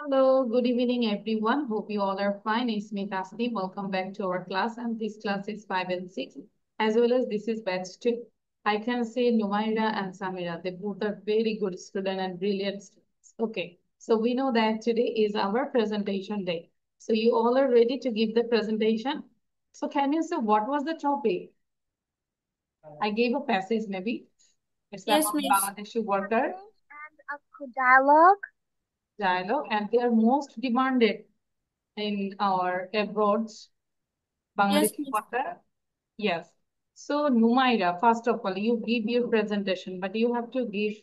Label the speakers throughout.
Speaker 1: Hello, good evening, everyone. Hope you all are fine. It's me, Tasneem. Welcome back to our class. And this class is 5 and 6, as well as this is batch 2. I can say Numaira and Samira, they both are very good students and brilliant students. Okay, so we know that today is our presentation day. So you all are ready to give the presentation. So can you say what was the topic? I gave a passage maybe. It's
Speaker 2: Yes,
Speaker 1: about
Speaker 2: miss.
Speaker 1: Bangladeshi worker
Speaker 2: And a dialogue.
Speaker 1: dialogue, and they are most demanded in our abroad
Speaker 2: Yes,
Speaker 1: Bangladeshi
Speaker 2: miss.
Speaker 1: worker. Yes. So Numaira, first of all, you give your presentation, but you have to give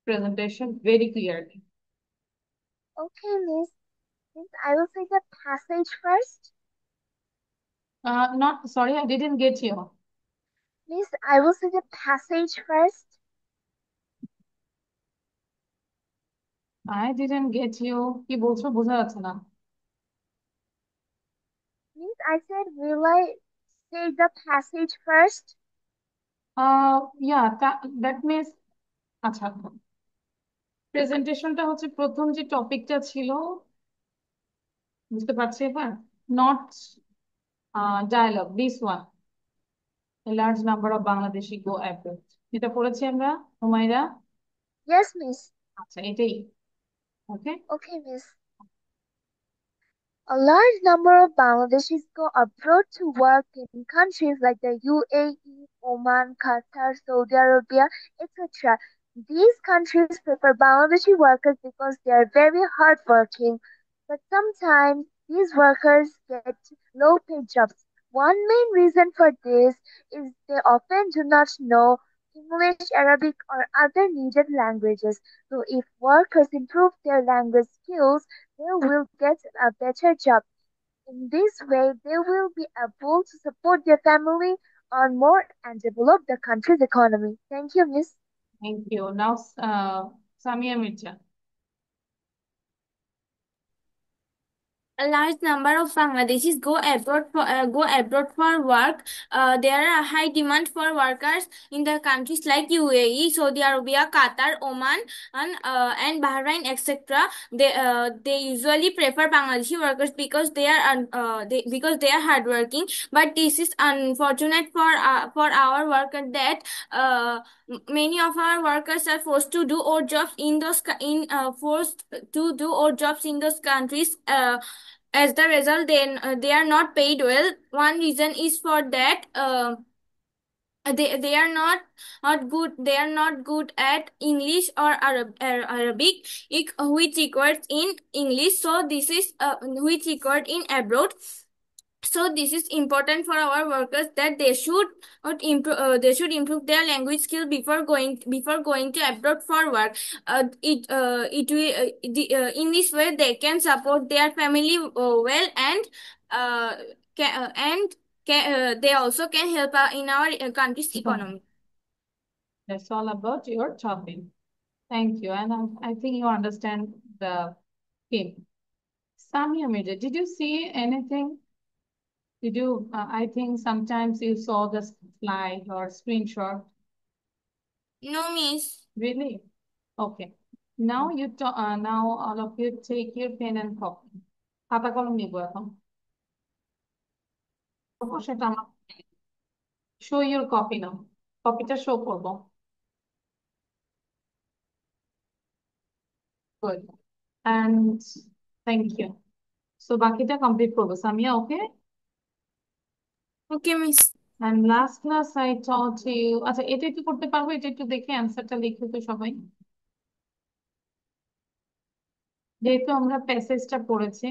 Speaker 1: presentation very clearly.
Speaker 2: Okay, miss, I will say the passage first.
Speaker 1: Not sorry, I didn't get you.
Speaker 2: Miss, I will say the passage first.
Speaker 1: I didn't get you. কি বলছো বোঝা যাচ্ছে না.
Speaker 2: Miss, I said, will I say the passage first?
Speaker 1: Yeah, that means আচ্ছা, প্রেজেন্টেশনটা হচ্ছে প্রথম যে টপিকটা ছিল, বুঝতে পারছি এবার, not dialogue, this one, a large number of Bangladeshi go abroad. এটা পড়েছি আমরা, হুমায়রা.
Speaker 2: Yes, miss.
Speaker 1: আচ্ছা, এটাই. ওকে.
Speaker 2: Okay, miss. A large number of Bangladeshis go abroad to work in countries like the UAE, Oman, Qatar, Saudi Arabia, etc. These countries prefer Bangladeshi workers because they are very hardworking, but sometimes these workers get low paid jobs. One main reason for this is they often do not know English, Arabic, or other needed languages. So, if workers improve their language skills, they will get a better job. In this way, they will be able to support their family, earn more, and develop the country's economy. Thank you, Miss.
Speaker 1: Thank you. Now, Samia Mirza.
Speaker 2: A large number of Bangladeshis go abroad for work. There are a high demand for workers in the countries like UAE, Saudi Arabia, Qatar, Oman, and Bahrain, etc. They usually prefer Bangladeshi workers because they are hardworking. But this is unfortunate for our worker that many of our workers are forced to do odd jobs in forced to do odd jobs in those countries. As the result, they are not paid well. One reason is for that they are not good at English or Arabic, which requires in English. So this is which required in abroad. So this is important for our workers that they should improve their language skill before going to abroad for work. It will in this way they can support their family well, and they also can help in our country's economy.
Speaker 1: That's all about your topic. Thank you. And I think you understand the game. Samia Mirza, did you see anything? Did you, I think sometimes you saw the slide or screenshot.
Speaker 2: No, miss.
Speaker 1: Really? Okay. Now all of you take your pen and copy. খাতা কলম নিবো এখন. সেটা আমার show your copy now. কপিটা show করবো. Good. And thank you. So বাকিটা complete করবো. Samia, okay?
Speaker 2: Okay, miss.
Speaker 1: And last class I taught you, আচ্ছা এটা একটু করতে পারবো, এটা একটু দেখে অ্যান্সারটা লিখে তো সবাই. যেহেতু আমরা প্যাসেজটা পড়েছি.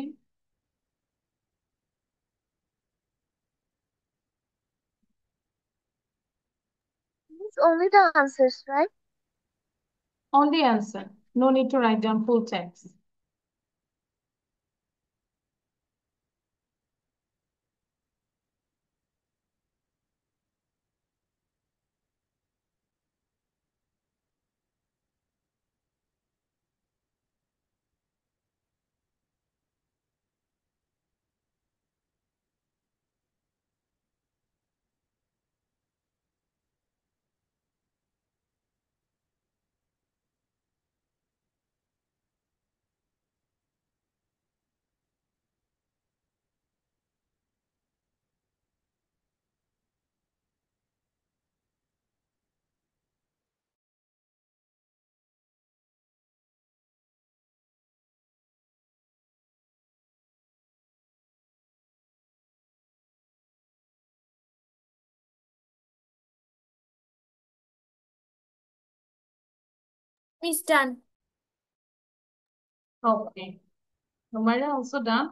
Speaker 2: It's only the answers, right?
Speaker 1: Only answer. No need to write down full text.
Speaker 3: Miss done.
Speaker 1: Okay. Numaira also done.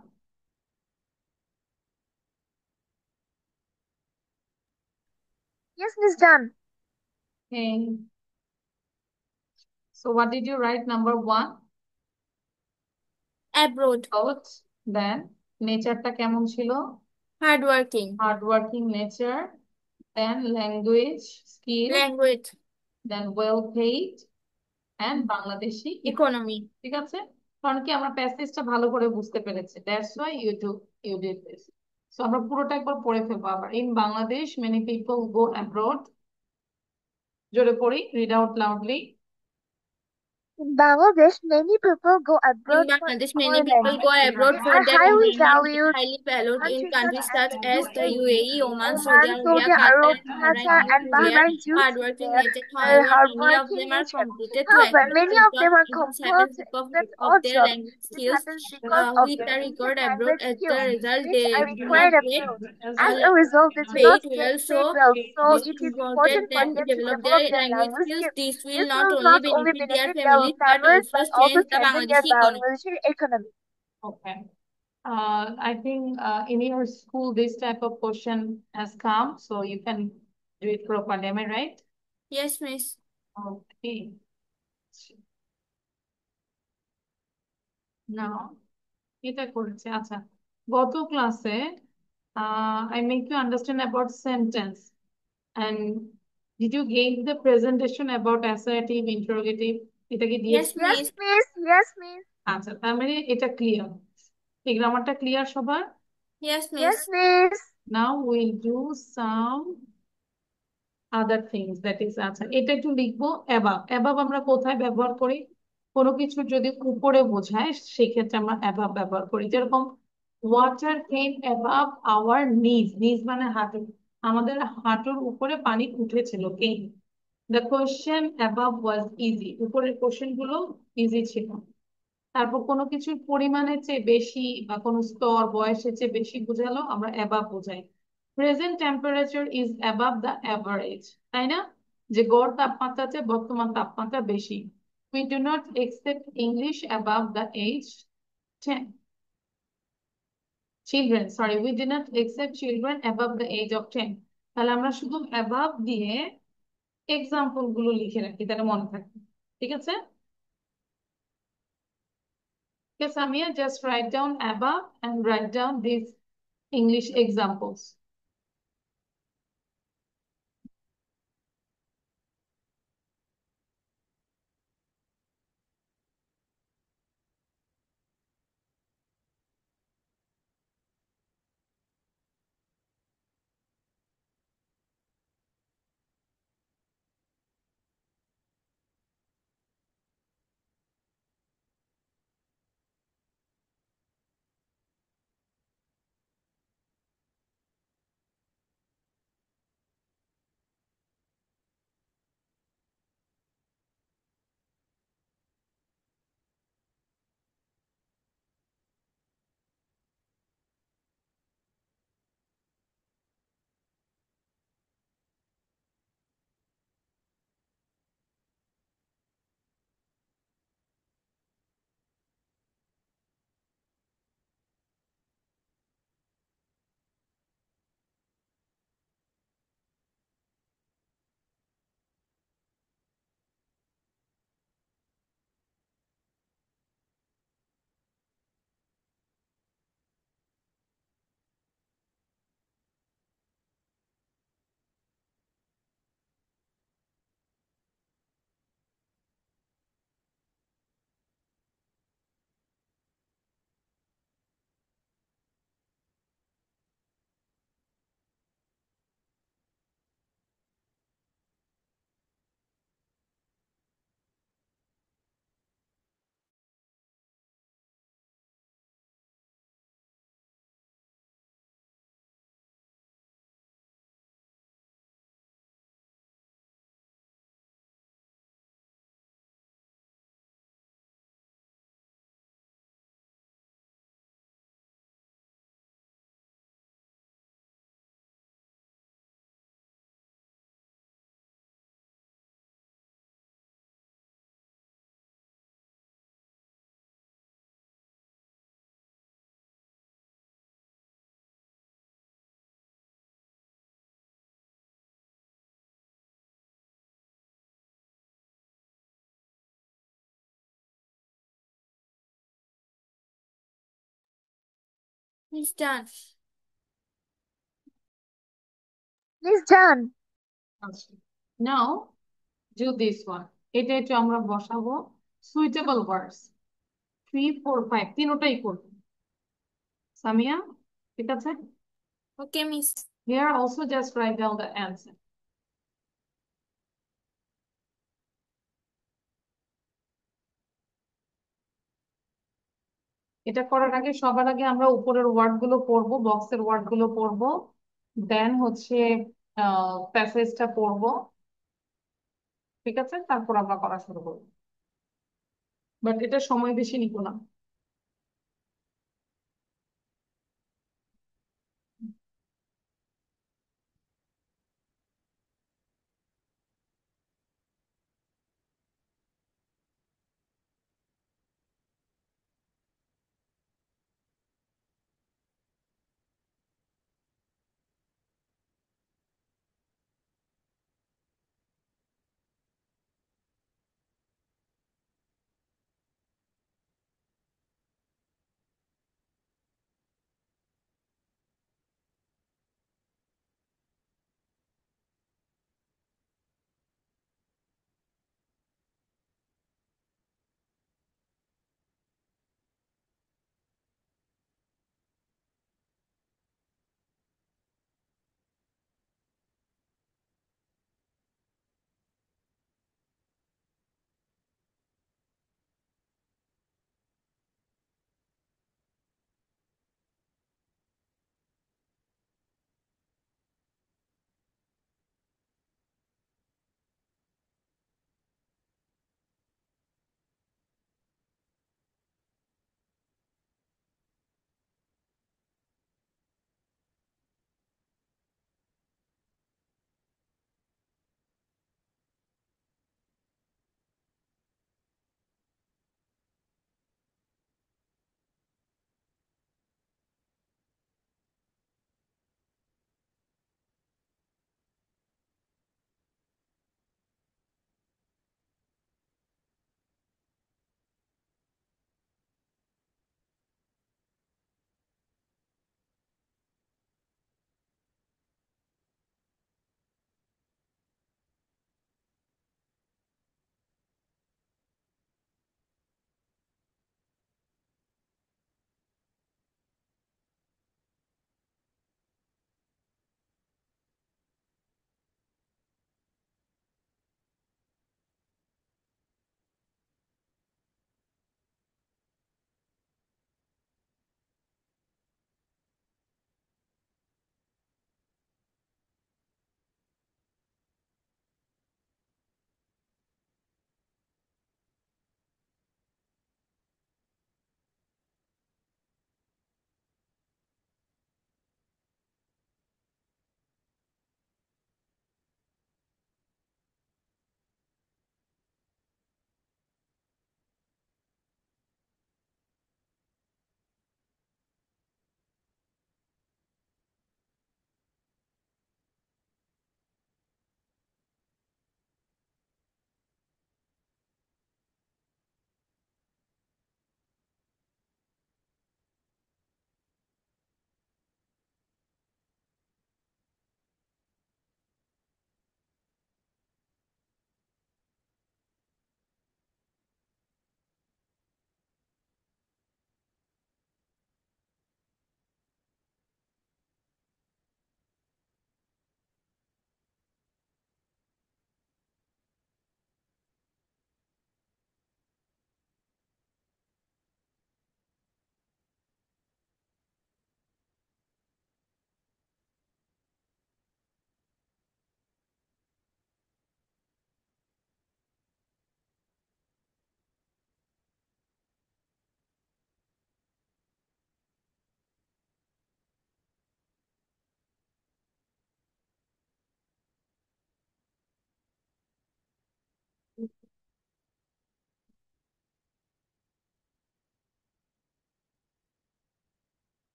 Speaker 2: Yes, Miss done.
Speaker 1: Okay. So what did you write number one?
Speaker 3: Abroad.
Speaker 1: Out. Then নেচারটা কেমন ছিল?
Speaker 3: Hardworking.
Speaker 1: Hardworking nature. Then language, skill.
Speaker 3: Language.
Speaker 1: Then well paid. And Bangladeshi
Speaker 3: Economy.
Speaker 1: ঠিক আছে, কারণ কি আমরা প্যাসেজটা ভালো করে বুঝতে পেরেছি, that's why you did this. So আমরা পুরোটা একবার পড়ে ফেলবো আবার। In Bangladesh many people go abroad, জোরে পড়ি, read out loudly.
Speaker 2: In Bangladesh, many people go
Speaker 3: In
Speaker 2: abroad for
Speaker 3: Bangladesh, many people
Speaker 2: employment.
Speaker 3: go
Speaker 2: They
Speaker 3: abroad for
Speaker 2: are
Speaker 3: their
Speaker 2: highly
Speaker 3: employment. They
Speaker 2: valued
Speaker 3: are highly valued in
Speaker 2: countries
Speaker 3: countries
Speaker 2: as
Speaker 3: such
Speaker 2: the
Speaker 3: as the
Speaker 2: UAE,
Speaker 3: UAE, Oman, Saudi
Speaker 2: Oman,
Speaker 3: Arabia,
Speaker 2: Saudi
Speaker 3: Qatar,
Speaker 2: Arabia,
Speaker 3: and
Speaker 2: Qatar,
Speaker 3: Bahrain
Speaker 2: and
Speaker 3: due to their
Speaker 2: Bahrain due to
Speaker 3: hardworking nature.
Speaker 2: their
Speaker 3: However, many of
Speaker 2: hardworking
Speaker 3: them are
Speaker 2: nature.
Speaker 3: completed to
Speaker 2: However,
Speaker 3: abroad
Speaker 2: many
Speaker 3: in
Speaker 2: of them
Speaker 3: jobs.
Speaker 2: are
Speaker 3: This
Speaker 2: compelled
Speaker 3: happens
Speaker 2: to
Speaker 3: because
Speaker 2: accept
Speaker 3: of
Speaker 2: odd
Speaker 3: their
Speaker 2: jobs.
Speaker 3: language
Speaker 2: This
Speaker 3: skills,
Speaker 2: happens because of
Speaker 3: which
Speaker 2: their
Speaker 3: are
Speaker 2: limited
Speaker 3: required abroad.
Speaker 2: language
Speaker 3: As the
Speaker 2: skills,
Speaker 3: result,
Speaker 2: which are
Speaker 3: they do not
Speaker 2: required
Speaker 3: get
Speaker 2: abroad. As
Speaker 3: uh,
Speaker 2: a result, they do not
Speaker 3: paid
Speaker 2: get
Speaker 3: well.
Speaker 2: paid
Speaker 3: So
Speaker 2: well. So
Speaker 3: it is
Speaker 2: it is
Speaker 3: important
Speaker 2: important for
Speaker 3: them to
Speaker 2: them to
Speaker 3: develop
Speaker 2: develop
Speaker 3: their
Speaker 2: their
Speaker 3: language
Speaker 2: language
Speaker 3: skills.
Speaker 2: skills.
Speaker 3: This will
Speaker 2: This
Speaker 3: not
Speaker 2: will
Speaker 3: only
Speaker 2: not only
Speaker 3: benefit their
Speaker 2: benefit their
Speaker 3: families but
Speaker 2: families
Speaker 3: also
Speaker 2: but also
Speaker 3: strengthen the
Speaker 2: strengthen their
Speaker 3: Bangladeshi economy.
Speaker 2: Bangladeshi economy.
Speaker 1: Okay. I think in your school this type of question has come, so you can do it properly. Am I right?
Speaker 3: Yes, miss.
Speaker 1: Okay. Now, এটা করেছে আচ্ছা, গত ক্লাসে I make you understand about sentence, and did you gain the presentation about assertive, interrogative? এটা কি
Speaker 3: Yes,
Speaker 1: দিয়েছে?
Speaker 2: Yes,
Speaker 3: miss.
Speaker 2: miss. Yes, miss.
Speaker 1: আচ্ছা, তার মানে এটা ক্লিয়ার, এই গ্রামারটা ক্লিয়ার সবার?
Speaker 3: Yes,
Speaker 2: Yes,
Speaker 3: miss.
Speaker 2: miss.
Speaker 1: Now we'll do some other things, that is আচ্ছা এটা একটু লিখবো। অ্যাবাভ, অ্যাবাভ আমরা কোথায় ব্যবহার করি? কোনো কিছু যদি উপরে বোঝায় সেক্ষেত্রে আমরা অ্যাবাভ ব্যবহার করি, যেরকম ওয়াটার কেম অ্যাবাভ আওয়ার নিজ, নিজ মানে হাঁটু, আমাদের হাঁটুর উপরে পানি উঠেছিল। Came, the question above was easy, উপরের কোশ্চেন গুলো ইজি ছিল। তারপর কোনো কিছুর পরিমাণের চেয়ে বেশি বা কোনো স্তর বয়সের চেয়ে বেশি বোঝালো আমরা অ্যাবাভ বোঝাই। Present temperature is above the average, তাই না, যে গড় তাপমাত্রার চেয়ে বর্তমান তাপমাত্রা বেশি। We do not accept English above the age 10 children, sorry, we do not accept children above the age of 10। তাহলে আমরা শুধু অ্যাবাভ দিয়ে এক্সাম্পল গুলো লিখে রাখি, তাহলে মনে থাকবে। ঠিক আছে? Okay, Samia, just write down above and write down these English examples.
Speaker 3: It's done.
Speaker 2: Miss done.
Speaker 1: আচ্ছা, নাও ডু দিস ওয়ান। এটা একটু আমরা বসাবো সুইটেবল ওয়ার্ডস 3, 4, 5 তিনোটাই করবো। সামিয়া, ঠিক আছে?
Speaker 3: Okay, Miss.
Speaker 1: Here also just write down the answer. এটা করার আগে সবার আগে আমরা উপরের ওয়ার্ড গুলো পড়বো, বক্সের ওয়ার্ড গুলো পড়বো, দেন হচ্ছে প্যাসেজটা পড়বো, ঠিক আছে? তারপর আমরা করা শুরু করবো, বাট এটা সময় বেশি নিব না।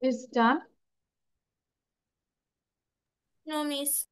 Speaker 1: It's done.
Speaker 3: No, Miss.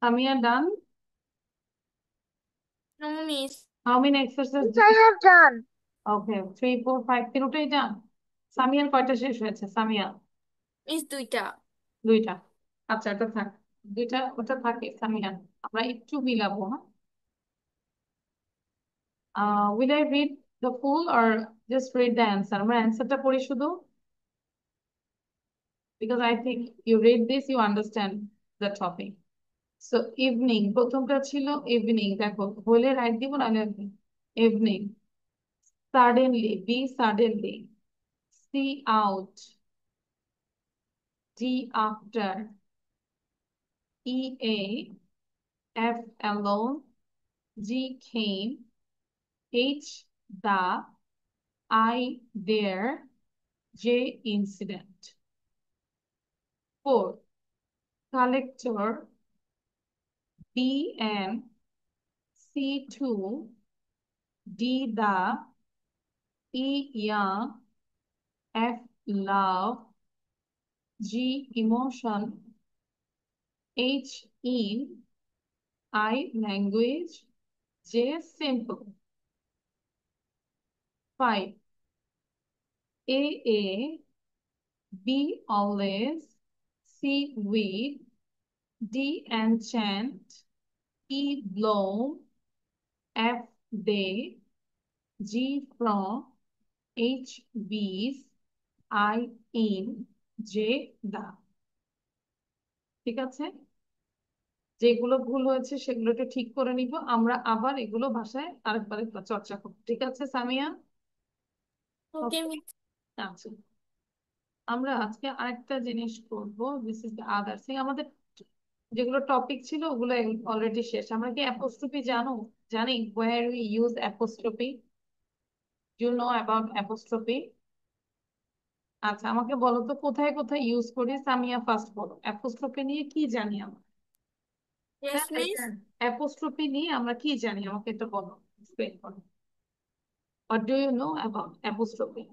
Speaker 1: Samia done?
Speaker 3: No, Miss.
Speaker 1: How many exercises
Speaker 2: Yes,
Speaker 1: did
Speaker 2: I
Speaker 1: you?
Speaker 2: have done.
Speaker 1: Okay, 3, 4, 5 তিনটাই done. সামিয়ার কয়টা শেষ হয়েছে? সামিয়া
Speaker 3: Miss দুইটা।
Speaker 1: দুইটা। আচ্ছা, এটা থাক। দুইটা ওটা থাকে সামিয়া। আমরা একটু মিলাবো, হ্যাঁ? Will I read the full or just read the answer? আমরা অ্যান্সারটা পড়ি শুধু, because I think you read this, you understand the topic. So evening, প্রথমটা ছিল evening, দেখো হলে রাইট দিব না evening. Suddenly, be suddenly. See out, D after. E A, F alone, G came, H the, I there, J incident. 4. Collector, B and C two, D the, E young, F love, G emotion, H in, I language, J simple. 5. A, B always, C weed, D enchant, E blown, F they, G from, H bees, I in, J the. ঠিক আছে, যেগুলো ভুল হয়েছে সেগুলো একটু ঠিক করে নিব, আমরা আবার এগুলো ভাষায় আরেকবার চর্চা করব। ঠিক আছে সামিয়া?
Speaker 3: ওকে
Speaker 1: Okay,
Speaker 3: মিস।
Speaker 1: আচ্ছা, আমরা আজকে আরেকটা জিনিস করব। This is the other thing. আমাদের যেগুলো টপিক ছিল ওগুলো অলরেডি শেষ। আমরা কি অ্যাপোস্ট্রফি জানি where we use apostrophe? Do you know about apostrophe? আচ্ছা, আমাকে বলো তো কোথায় কোথায় ইউজ করি। সামিয়া ফার্স্ট বলো, অ্যাপোস্ট্রফি নিয়ে কি জানি আমরা।
Speaker 3: ইয়েস
Speaker 1: হ্যাঁ,
Speaker 3: মিস।
Speaker 1: অ্যাপোস্ট্রফি নিয়ে আমরা কি জানি, আমাকে এটা বলো, এক্সপ্লেন করো। What do you know about apostrophe?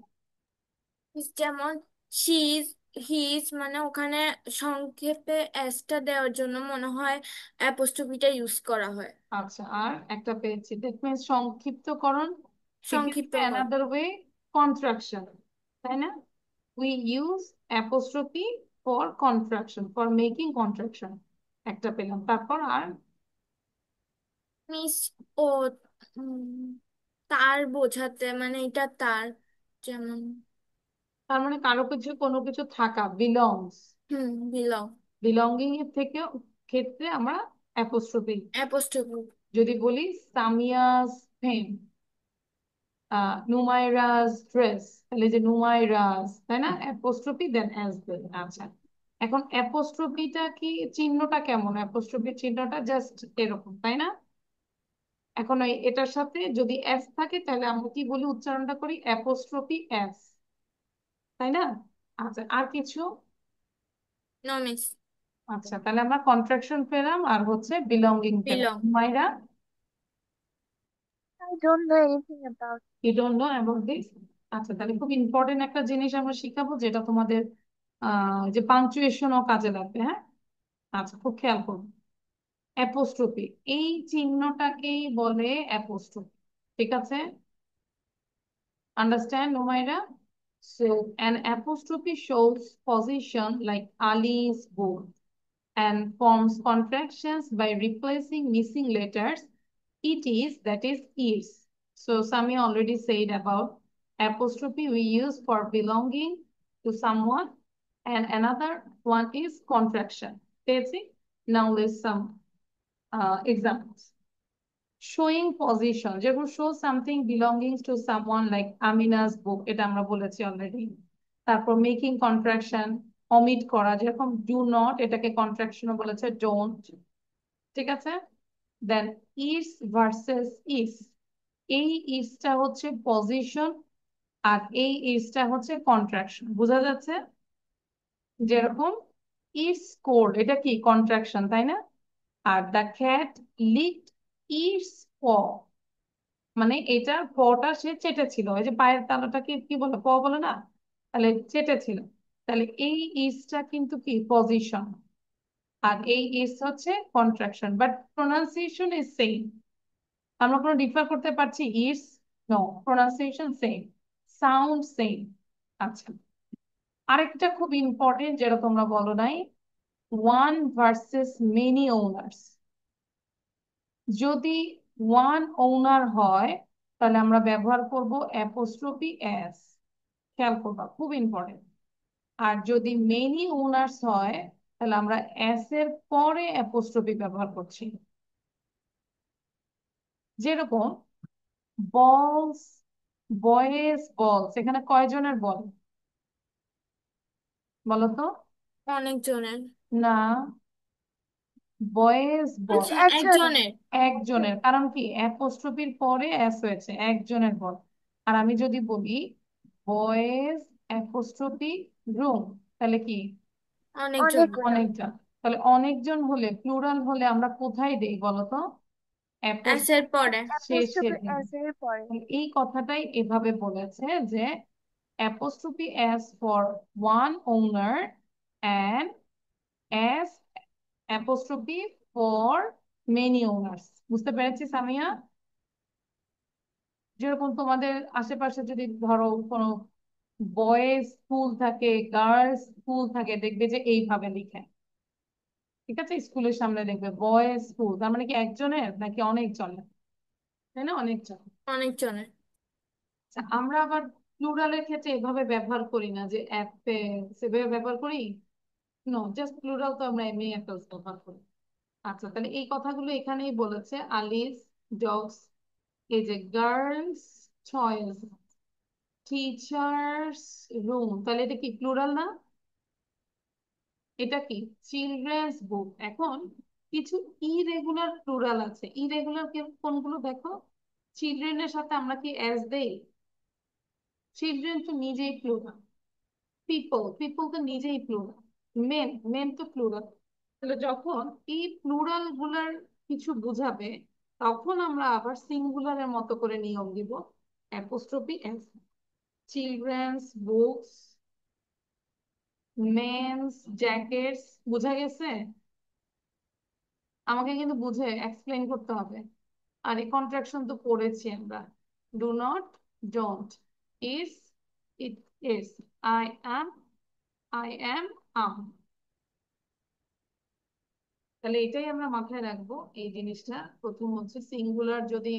Speaker 3: যেমন শিজ, হিজ, মানে ওখানে সংক্ষেপে এসটা দেওয়ার জন্য মনে হয় অ্যাপোস্ট্রফিটা ইউজ করা হয়।
Speaker 1: আচ্ছা, আর একটা পেয়েছি, দ্যাট মিনস সংক্ষিপ্তকরণ। ইট ইজ
Speaker 3: সংক্ষিপ্তকরণ।
Speaker 1: অ্যানাদার ওয়ে, কন্ট্রাকশন, তাই না? We use apostrophe for contraction, for making contraction. একটা পেলাম, তারপর আর?
Speaker 3: মিস ও উম, তার বোঝাতে, মানে এটা তার, যেমন
Speaker 1: তার মানে কারো কিছু কোনো কিছু থাকা, বিলংস।
Speaker 3: বিলং।
Speaker 1: বিলঙ্গিং এর থেকে ক্ষেত্রে আমরা অ্যাপোস্ট্রফি।
Speaker 3: অ্যাপোস্ট্রফি।
Speaker 1: যদি বলি সামিয়াস পেন, নুমাইরাস ড্রেস, তাহলে যে নুমাইরাস, তাই না? অ্যাপোস্ট্রফি দেন অ্যাজ দেন। আচ্ছা, এখন অ্যাপোস্ট্রফিটা কি, চিহ্নটা কেমন? অ্যাপোস্ট্রফির চিহ্নটা জাস্ট এরকম, তাই না? এখন এটার সাথে যদি এস থাকে তাহলে আমরা কি বলি, উচ্চারণটা করি অ্যাপোস্ট্রফি এস, তাই না? আচ্ছা, আর কিছু?
Speaker 3: No miss.
Speaker 1: আচ্ছা, তাহলে আমরা কন্ট্রাকশন পেলাম আর হচ্ছে বিলঙ্গিং পেলাম।
Speaker 3: বিলং।
Speaker 1: মাইরা,
Speaker 2: I don't know anything about.
Speaker 1: You don't know about this? আচ্ছা, তাহলে খুব ইম্পর্টেন্ট একটা জিনিস আমরা শিখাবো, যেটা তোমাদের যে পাংচুয়েশনও কাজে লাগবে, হ্যাঁ? আচ্ছা, খুব খেয়াল করবো। অ্যাপোস্ট্রফি, এই চিহ্নটাকেই বলে অ্যাপোস্ট্রফি। ঠিক আছে? Understand, Nomaira? So an apostrophe shows position like Ali's book and forms contractions by replacing missing letters. It is, that is, is. So Sami already said about apostrophe we use for belonging to someone, and another one is contraction. Okay? Now let's some examples. Showing position, যেরকম show something belonging to someone like Amina's book, এটা আমরা বলেছি already. তারপর making contraction, omit করা, যেরকম do not, এটাকে কন্ট্রাকশনও বলেছে don't। ঠিক আছে? দেন is ভার্সেস is, এই ইসটা হচ্ছে পজিশন আর এই ইসটা হচ্ছে কন্ট্রাকশন। বোঝা যাচ্ছে? যেরকম is scored, এটা কি কন্ট্রাকশন, তাই না? Are the cat leaked it's প, মানে এটা পটা সে চেটেছিল, ওই যে পায়ের তালাটাকে কি বলে, প বলে না? তাহলে চেটেছিল। তাহলে এই ইসটা কিন্তু কি পজিশন, আর এই ইস হচ্ছে contraction, but pronunciation is same. আমরা কোনো ডিফার করতে পারছি is? No, pronunciation same, sound same. আচ্ছা, আরেকটা খুব ইম্পর্টেন্ট যেটা তোমরা বলো নাই, ওয়ান ভার্সেস মেনি ওনার্স। যদি ওয়ান ওনার হয় তাহলে আমরা ব্যবহার করব অ্যাপোস্ট্রফি এস। খেয়াল করবা, খুব ইম্পর্টেন্ট। আর যদি মেনি ওনার্স হয় তাহলে আমরা এস এর পরে অ্যাপোস্ট্রফি ব্যবহার করছি। যেরকম বলস, বয়েজ বলস, এখানে কয়জনের বল বলো তো?
Speaker 3: অনেক জনের।
Speaker 1: না, বয়েজ বয়,
Speaker 3: আচ্ছা,
Speaker 2: একজনের।
Speaker 3: একজনের।
Speaker 1: একজনের, কারণ কি অ্যাপোস্ট্রোফির পরে এস হয়েছে, একজনের পর। আর আমি যদি বলি বয়েজ অ্যাপোস্ট্রোফি রুম, তাহলে কি
Speaker 3: অনেকজনের।
Speaker 2: অনেকগুলা।
Speaker 1: অনেকজন। তাহলে অনেকজন হলে, প্লুরাল হলে আমরা কোথায় দেই বলতো?
Speaker 3: এস এর পরে।
Speaker 1: শেষে
Speaker 2: অ্যাপোস্ট্রোফি
Speaker 1: দিই।
Speaker 2: এস এর পরে।
Speaker 1: তাহলে এই কথাটাই এভাবে বলেছে যে apostrophe s for one owner and s apostrophe for many owners। বুঝতে পেরেছি সামিয়া? যেরকম তোমাদের আশেপাশে যদি ধরো কোনো বয়েজ স্কুল থাকে, গার্লস স্কুল থাকে, দেখবে যে এইভাবে লিখে। ঠিক আছে, স্কুলের সামনে দেখবে বয়েজ স্কুল, তার মানে কি একজনের নাকি অনেকজনের? তাই না, অনেকজন।
Speaker 3: অনেকজনের।
Speaker 1: আচ্ছা, আমরা আবার প্লুরালের ক্ষেত্রে এভাবে ব্যবহার করি না যে সেভাবে ব্যবহার করি। নো, জাস্ট প্লুরাল তো আমরা এমনি অ্যাপেলস ব্যবহার করি। আচ্ছা, তাহলে এই কথাগুলো এখানেই বলেছে। আলিস ডগস, এই যে গার্লস চয়েস, টিচার্স রুম, তাহলে এটা কি প্লুরাল না? এটা কি চিলড্রেন্স বুক। এখন কিছু ইরেগুলার প্লুরাল আছে। ইরেগুলার কোনগুলো দেখো? চিলড্রেনের সাথে আমরা কি এস দেই? চিলড্রেন তো নিজেই প্লুরাল। পিপল, পিপল তো নিজেই প্লুরাল। মেন, মেন তো প্লুরাল। তাহলে যখন এই প্লুরাল গুলার কিছু বুঝাবে, তখন আমরা আবার সিঙ্গুলারের মতো করে নিয়ম দিব। Apostrophe s, children's books, men's jackets. বুঝা গেছে? আমাকে কিন্তু বুঝে এক্সপ্লেন করতে হবে। আর এই কন্ট্রাকশন তো পড়েছি আমরা। Do not, don't, is, it is, I am, I am, I'm. তাহলে এটাই আমরা মাথায় রাখবো, এই জিনিসটা। প্রথম হচ্ছে সিঙ্গুলার যদি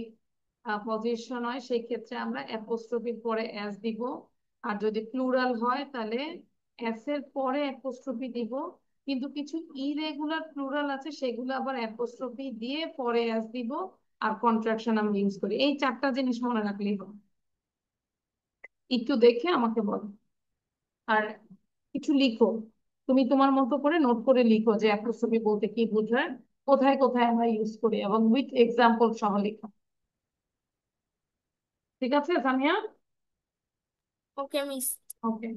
Speaker 1: পজিশন হয় সেই ক্ষেত্রে আমরা অ্যাপোস্ট্রোফির পরে এস দিব। আর যদি প্লুরাল হয় তাহলে এস এর পরে অ্যাপোস্ট্রোফি দিব। কিন্তু কিছু ইরেগুলার প্লুরাল আছে, সেগুলো আবার অ্যাপোস্ট্রোফি দিয়ে পরে এস দিব। আর কন্ট্রাকশন আমরা ইউজ করি। এই চারটা জিনিস মনে রাখলেই হবে। একটু দেখে আমাকে বলো। আর কিছু লিখো, তুমি তোমার মতো করে নোট করে লিখো যে অ্যাপোস্ট্রফি বলতে কি বোঝায়, কোথায় কোথায় আমরা ইউজ করি, এবং উইথ এক্সাম্পল সহ লেখো। ঠিক আছে Samia?
Speaker 3: Okay miss.
Speaker 1: Okay.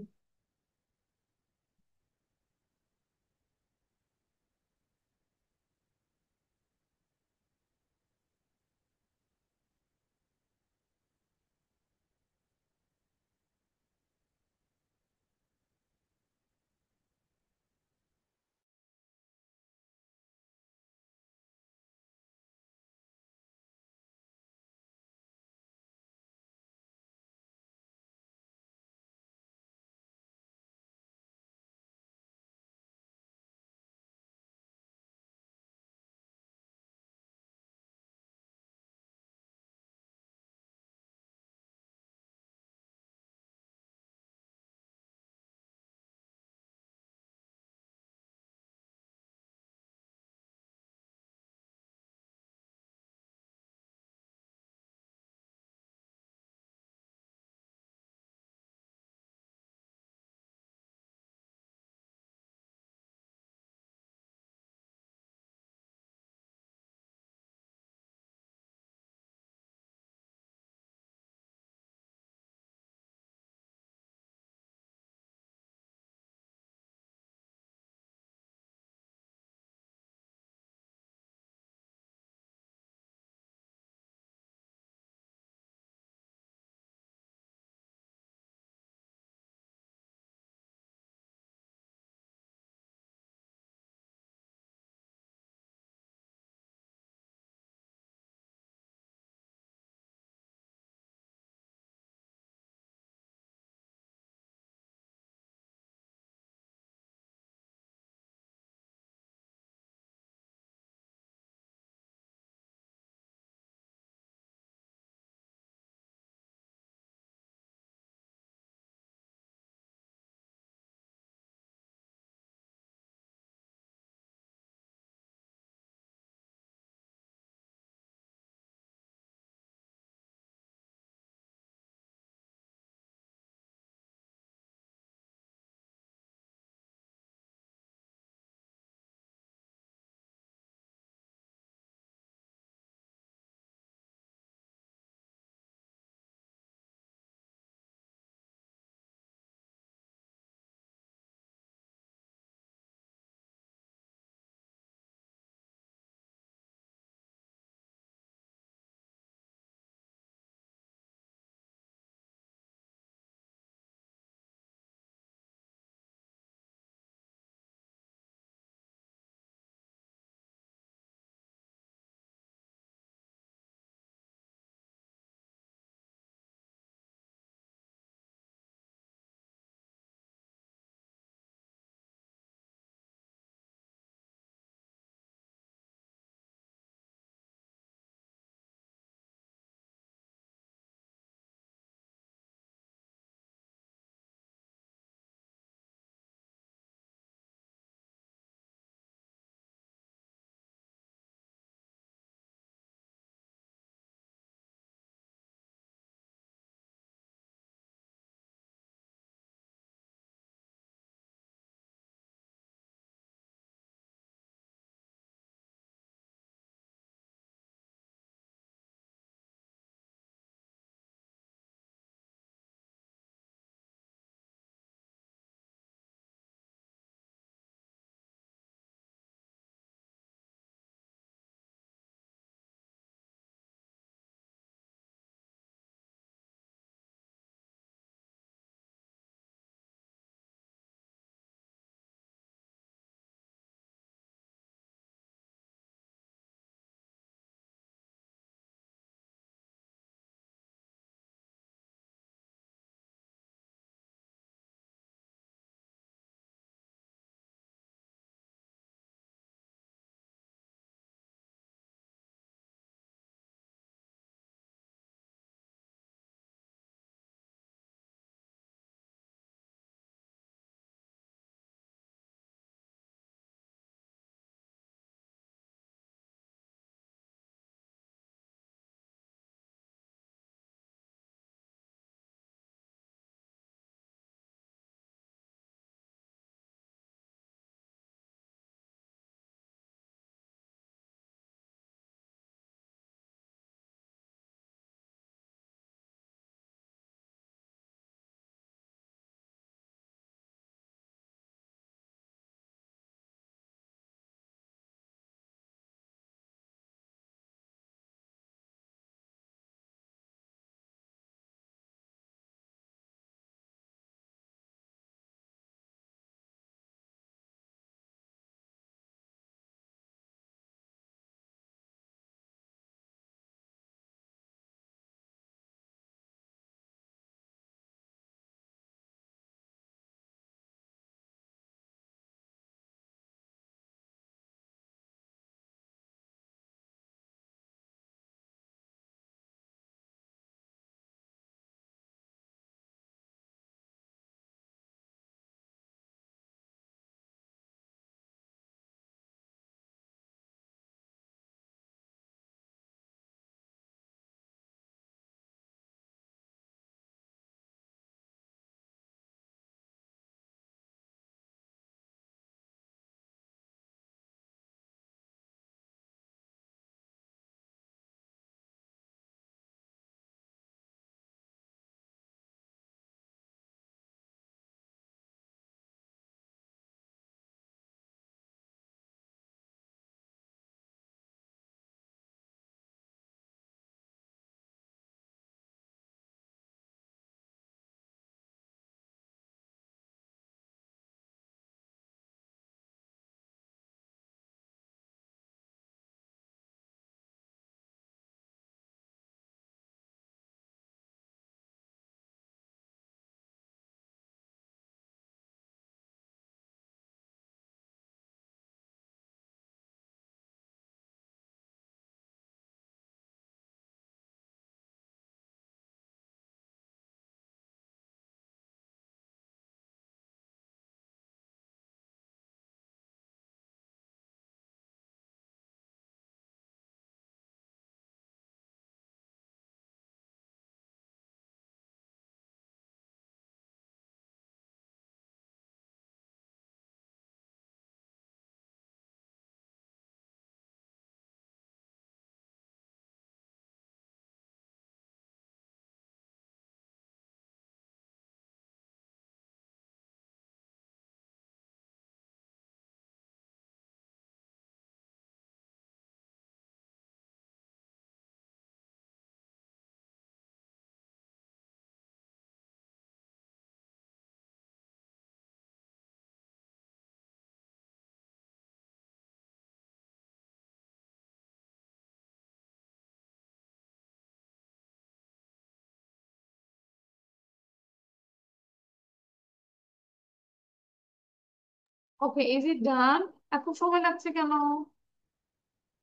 Speaker 1: Okay, is it done? এত সময় লাগছে কেন?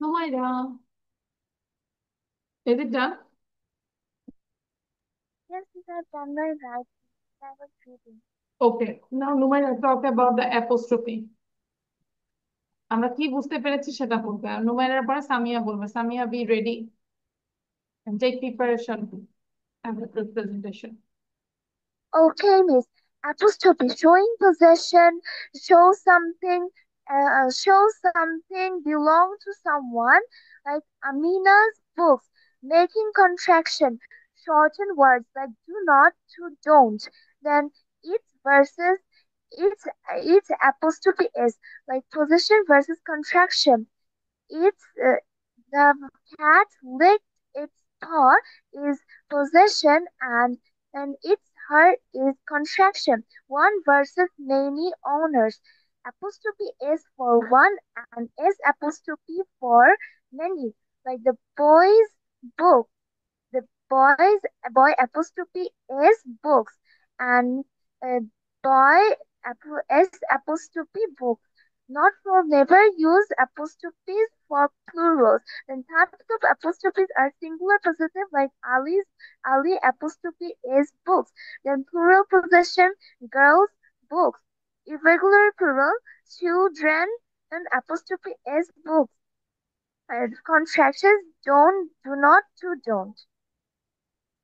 Speaker 1: Numaira, is it done?
Speaker 2: Yes, these are done by right. I was reading.
Speaker 1: Okay, now Numaira talk about the apostrophe. আমরা কি বুঝতে পেরেছি সেটা বলবে, আর নুমাইরার পরে সামিয়া বলবে। Samia, be ready and take preparation and the presentation.
Speaker 2: Okay, Miss. Apostrophe showing possession, show something belong to someone, like Amina's books, making contraction, shorten words like do not to don't. Then its versus its apostrophe is like possession versus contraction. It's the cat licked its paw is possession and its heart is contraction. One versus many owners. Apostrophe is for one and S apostrophe for many. Like the book. The boy apostrophe is books and boy s apostrophe books. Not for never use apostrophes for plurals. Then types of apostrophes are singular possessive like Ali apostrophe is books. Then plural possession girls books. Irregular plural children and apostrophe is books. Contractions do not to don't.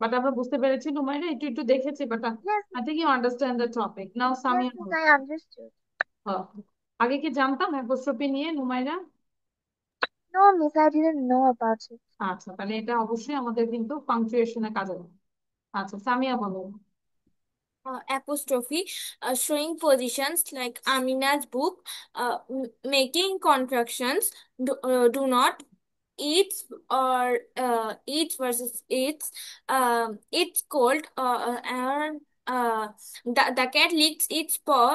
Speaker 1: But আমরা বুঝতে পেরেছি নুমাইরা, একটু একটু দেখেছি, but
Speaker 2: Yes,
Speaker 1: I think you understand the topic now.
Speaker 2: yes,
Speaker 1: Samia
Speaker 2: yes,
Speaker 1: বলো।
Speaker 2: I understood.
Speaker 1: আগে কি জানতাম অ্যাপোস্ট্রফি নিয়ে নুমাইরা?
Speaker 2: No, Miss, I didn't know about it.
Speaker 1: আচ্ছা, তাহলে এটা অবশ্যই আমাদের কিন্তু পাংচুয়েশনে কাজে লাগে। আচ্ছা, সামিয়া বলো।
Speaker 3: Apostrophe showing positions like Amina's book, making contractions, do not, eats or eats versus eats, it's cold, and the cat licks its paw.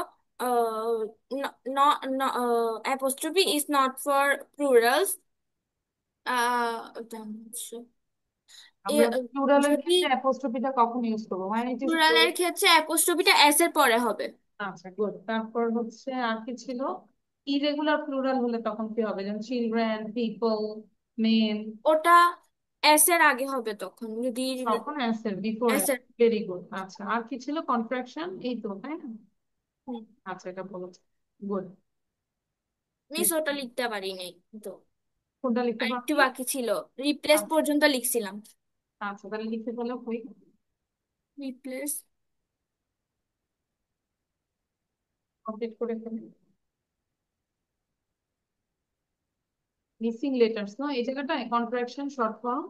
Speaker 3: Apostrophe is not for plurals.
Speaker 1: আমরা
Speaker 3: এ-
Speaker 1: প্লুরালের
Speaker 3: যদি
Speaker 1: ক্ষেত্রে অ্যাপোস্ট্রফিটা কখন ইউজ করবো, মানে ইট ইজ
Speaker 3: প্লুরালের ক্ষেত্রে অ্যাপোস্ট্রোফিটা S এর পরে হবে।
Speaker 1: আচ্ছা, গুড। তারপর হচ্ছে আর কি ছিল? ইরেগুলার প্লুরাল হলে তখন কি হবে, যেমন চিলড্রেন, পিপল, মেন?
Speaker 3: ওটা এস এর আগে হবে তখন যদি
Speaker 1: তখন অ্যান্সার বিফোর।
Speaker 3: এস এর।
Speaker 1: Very good. আচ্ছা, আর কি ছিল? কন্ট্রাকশন, এই তো, তাই না?
Speaker 3: হুম,
Speaker 1: আচ্ছা, এটা বলেছে। গুড।
Speaker 3: মিস ওটা লিখতে পারি নাই তো,
Speaker 1: কোনটা লিখতে
Speaker 3: আর একটু
Speaker 1: পারছি?
Speaker 3: বাকি ছিল, রিপ্লেস
Speaker 1: আচ্ছা,
Speaker 3: পর্যন্ত লিখছিলাম।
Speaker 1: আচ্ছা, তাহলে লিখতে বলো। কই?
Speaker 3: রিপ্লেস।
Speaker 1: কমপ্লিট করে ফেলি। মিসিং লেটার্স, না এই জায়গাটায় contraction short form.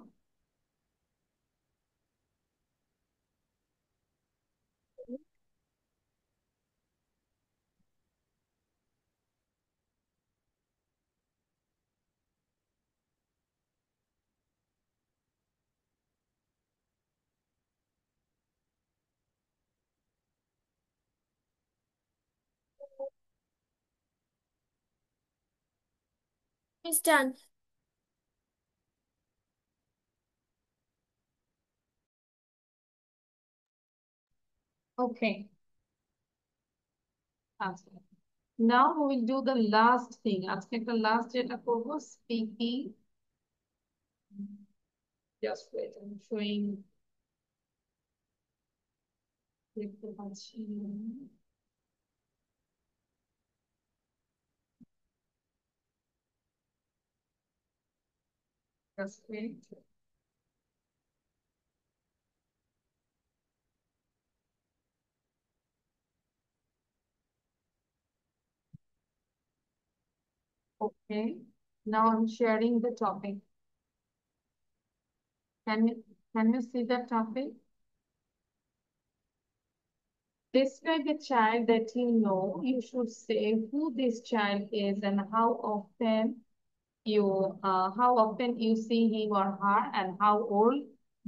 Speaker 3: Miss done.
Speaker 1: Okay, আচ্ছা। Now we will do the last thing. আজকে একটা লাস্ট যেটা করবো, speaking. Just wait, I am showing. দেখতে পাচ্ছি। Just wait. Okay, now I'm sharing the topic. Can you see the topic? Describe a child that you know. You should say who this child is and how often you see him or her, and how old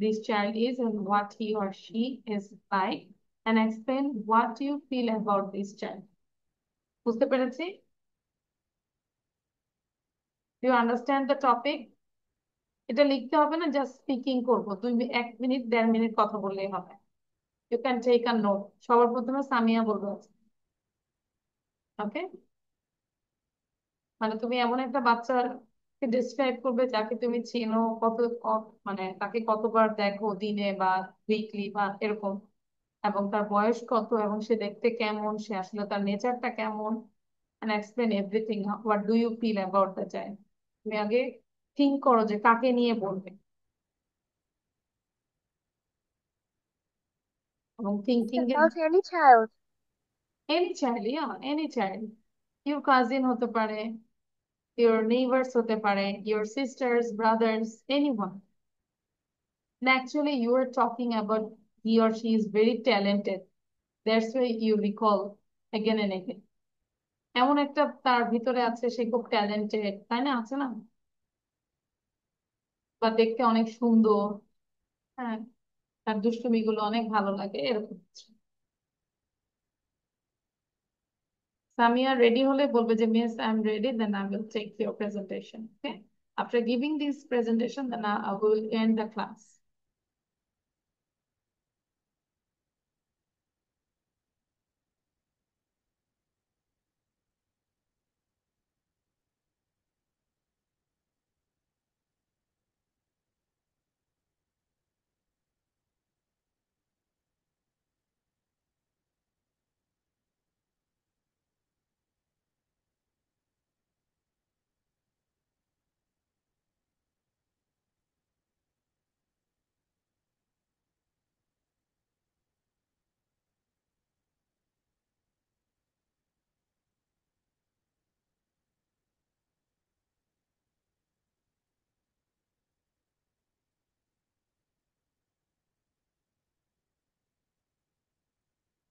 Speaker 1: this child is and what he or she is like, and explain what you feel about this child. বুঝতে পেরেছি? Do you understand the topic? এটা লিখতে হবে না, just speaking করবো। 1 minute 1.5 minute কথা বললেই হবে। You can take a note. সবার প্রথমে সামিয়া বলবো। ওকে, মানে তুমি এমন একটা বাচ্চাকে ডিসক্রাইব করবে যাকে তুমি চেনো, মানে তাকে কতবার দেখো দিনে বা উইকলি বা এরকম, এবং তার বয়স কত এবং সে দেখতে কেমন, সে আসলে তার নেচারটা কেমন, and explain everything. What do you feel about the child? তুমি আগে থিঙ্ক করো যে কাকে নিয়ে বলবে, এবং
Speaker 2: It's
Speaker 1: থিঙ্কিং এর
Speaker 2: about any child.
Speaker 1: Any child, any child, your cousin হতে পারে, ইউর নেইবার্স হতে পারে, your sisters, brothers, anyone. And actually you are talking about he or she is very talented. That's why you recall again and again. এমন একটা তার ভিতরে আছে, সে খুব ট্যালেন্টেড, তাই না, আছে না? বা দেখতে অনেক সুন্দর, হ্যাঁ, তার দুষ্টুমি গুলো অনেক ভালো লাগে, এরকম কিছু। সামিয়া রেডি হলে বলবে যে miss I am ready, then I will take your presentation. Okay, after giving this presentation then I will end the class.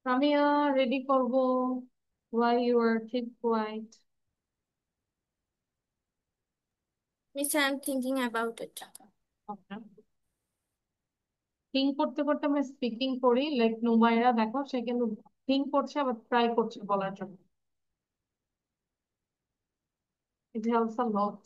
Speaker 1: Samia ready করবো, while you are keep quiet.
Speaker 3: Miss, I'm thinking about it.
Speaker 1: Okay. Think করতে করতে আমি speaking করি, like নুমাইরা দেখো সে কিন্তু think করছে আবার try করছে বলার জন্য। It helps a lot.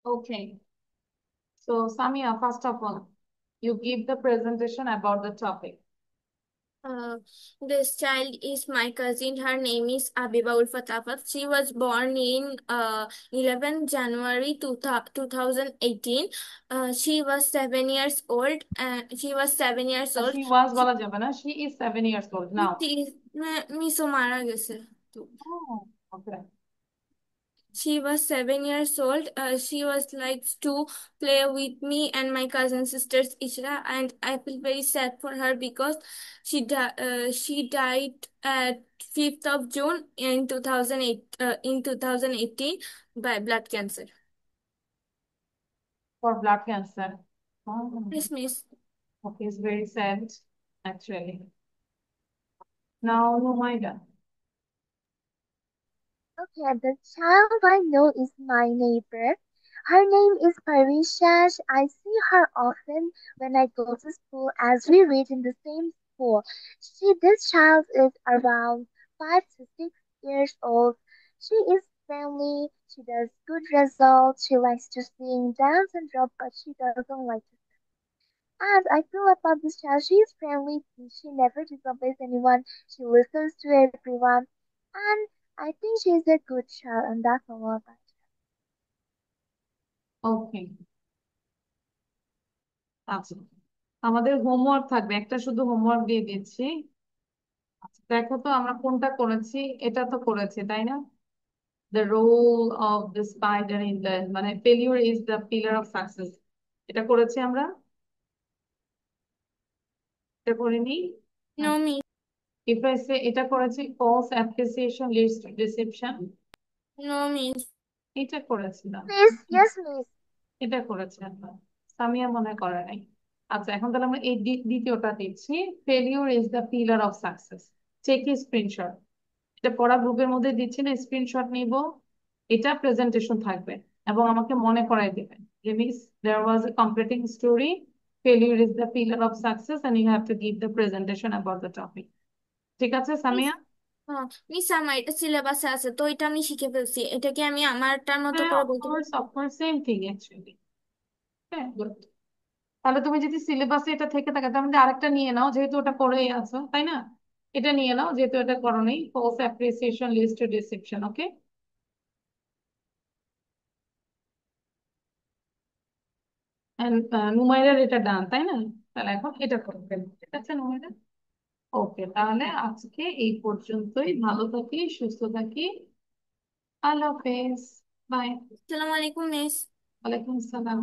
Speaker 1: Okay. So, Samia, first of all, you give the presentation about the topic.
Speaker 3: Uh, this child is my cousin. Her name is Abiba Ulfa Tafat. She was born in 11 January 2018. She was 7 years old. She was 7 years old.
Speaker 1: She was
Speaker 3: She,
Speaker 1: বলা যাবে না. She is 7 years old now.
Speaker 3: মিসও মারা গেছে তো।
Speaker 1: Oh, okay.
Speaker 3: She was 7 years old. She was like to play with me and my cousin sisters Ishra, and I feel very sad for her because she died at 5th of June in 2008 in 2018 by blood cancer.
Speaker 1: For blood cancer. Oh,
Speaker 3: Yes, miss.
Speaker 1: okay, it's very sad, actually. Now, Numaida.
Speaker 2: Okay, the child I know is my neighbor. Her name is Parisha. I see her often when I go to school as we read in the same school. This child is around 5 to 6 years old. She is friendly. She does good results. She likes to sing, dance, and draw, but she doesn't like to. And I feel about this child, she is friendly. She never disobeys anyone. She listens to everyone. And I think she is a good child, and that's all about her.
Speaker 1: Okay. আচ্ছা, আমাদের homework থাকবে, একটা শুধু homework দিয়ে দিচ্ছি। আচ্ছা, দেখো তো আমরা কোনটা করেছি। এটা তো করেছি, তাই না? The role of the spider in the, মানে failure is the pillar of success, এটা করেছি আমরা। এটা করিনি?
Speaker 3: No, miss.
Speaker 1: If I say এটা করেছি, false appreciation leads to deception,
Speaker 3: No, miss.
Speaker 1: এটা করেছিলাম।
Speaker 2: Miss, yes, miss.
Speaker 1: এটা করেছে আমরা, সামিয়া মনে করে নাই। আচ্ছা, এখন তাহলে আমরা এই দ্বিতীয়টা দিচ্ছি, failure is the pillar of success. Check screenshot, এটা পড়া গ্রুপের মধ্যে দিচ্ছি না, স্ক্রিনশট নিব, এটা প্রেজেন্টেশন থাকবে এবং আমাকে মনে করাই দেবেন যে miss there was a completing story, failure is the pillar of success and you have to give the presentation about the topic. ঠিক আছে
Speaker 3: মিস,
Speaker 1: সামিয়া?
Speaker 3: মিস আমার এটা সিলেবাসে আছে তো এটা আমি শিখে ফেলছি। এটা কি আমি আমারটার মতো
Speaker 1: হ্যাঁ,
Speaker 3: করে বলতে
Speaker 1: অফকোর্স
Speaker 3: পারবো?
Speaker 1: Of course, same thing actually. হ্যাঁ, good. তাহলে তুমি যদি সিলেবাসে এটা থেকে থাকে তাহলে আরেকটা নিয়ে নাও, যেহেতু ওটা করেই আছো, তাই না? এটা নিয়ে নাও, যেহেতু এটা করো নেই, false appreciation leads to deception. Okay, নুমাইরার এটা ডান, তাই না? তাহলে এখন এটা করে ফেলবো, ঠিক আছে নুমাইরা? ওকে, তাহলে আজকে এই পর্যন্তই। ভালো থাকি, সুস্থ থাকি। আল্লাহ হাফেজ। বাই।
Speaker 3: আসসালামু আলাইকুম মিস।
Speaker 1: ওয়ালাইকুম আসসালাম।